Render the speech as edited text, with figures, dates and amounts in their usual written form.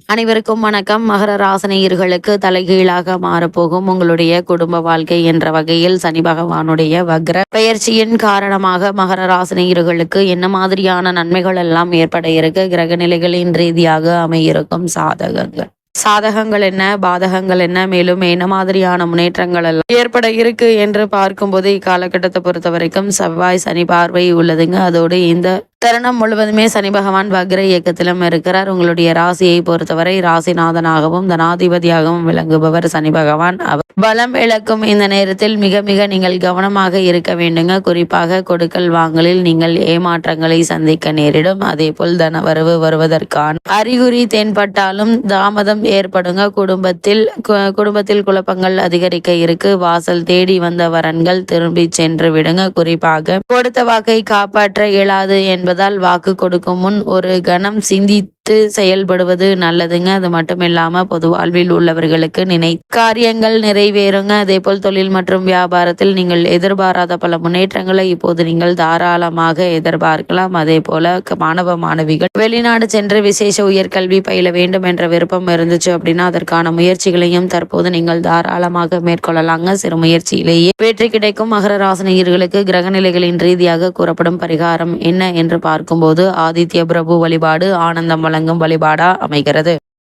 அனைவருக்கும் வணக்கம். மகர ராசினியர்களுக்கு தலைகீழாக மாறப்போகும் உங்களுடைய குடும்ப வாழ்க்கை என்ற வகையில் சனி பகவானுடைய வக்ர பெயர்ச்சியின் காரணமாக மகர ராசினியர்களுக்கு என்ன மாதிரியான நன்மைகள் எல்லாம் ஏற்பட இருக்கு, கிரக நிலைகளின் ரீதியாக அமையிருக்கும் சாதகங்கள் என்ன, பாதகங்கள் என்ன, மேலும் என்ன மாதிரியான முன்னேற்றங்கள் எல்லாம் ஏற்பட இருக்கு என்று பார்க்கும்போது இக்காலகட்டத்தை பொறுத்த வரைக்கும் செவ்வாய் சனி பார்வை உள்ளதுங்க. அதோடு இந்த தருணம் முழுவதுமே சனி பகவான் வக்ர இயக்கத்திலும் இருக்கிறார். உங்களுடைய ராசியை பொறுத்தவரை ராசிநாதனாகவும் தனாதிபதியாகவும் விளங்குபவர் சனி பகவான். அவர் பலம் இழக்கும் இந்த நேரத்தில் மிக மிக நீங்கள் கவனமாக இருக்க வேண்டுங்க. குறிப்பாக கொடுக்கல் வாங்கலில் நீங்கள் ஏமாற்றங்களை சந்திக்க நேரிடும். அதே போல் தனவரவு வருவதற்கான அறிகுறி தென்பட்டாலும் தாமதம் ஏற்படுங்க. குடும்பத்தில் குழப்பங்கள் அதிகரிக்க இருக்கு. வாசல் தேடி வந்த வரன்கள் திரும்பி சென்று விடுங்க. குறிப்பாக கொடுத்த வாக்கை காப்பாற்ற இயலாது என்பதால் வாக்கு கொடுக்கும் முன் ஒரு கணம் சிந்தித்து செயல்படுவது நல்லதுங்க. அது மட்டும் இல்லாம பொது வாழ்வில் உள்ளவர்களுக்கு காரியங்கள் நிறைவேறுங்க. அதே போல் தொழில் மற்றும் வியாபாரத்தில் நீங்கள் எதிர்பாராத பல முன்னேற்றங்களை இப்போது நீங்கள் தாராளமாக எதிர்பார்க்கலாம். அதே போல மாணவ மாணவிகள் வெளிநாடு சென்று விசேஷ உயர்கல்வி பயில வேண்டும் என்ற விருப்பம் இருந்துச்சு அப்படின்னா அதற்கான முயற்சிகளையும் தற்போது நீங்கள் தாராளமாக மேற்கொள்ளலாங்க. சிறு முயற்சியிலேயே வெற்றி கிடைக்கும். மகர ராசினியர்களுக்கு கிரகநிலைகளின் ரீதியாக கூறப்படும் பரிகாரம் என்ன என்று பார்க்கும்போது ஆதித்ய பிரபு வழிபாடு ஆனந்தம் வழங்கும் வழிபாடா அமைகிறது.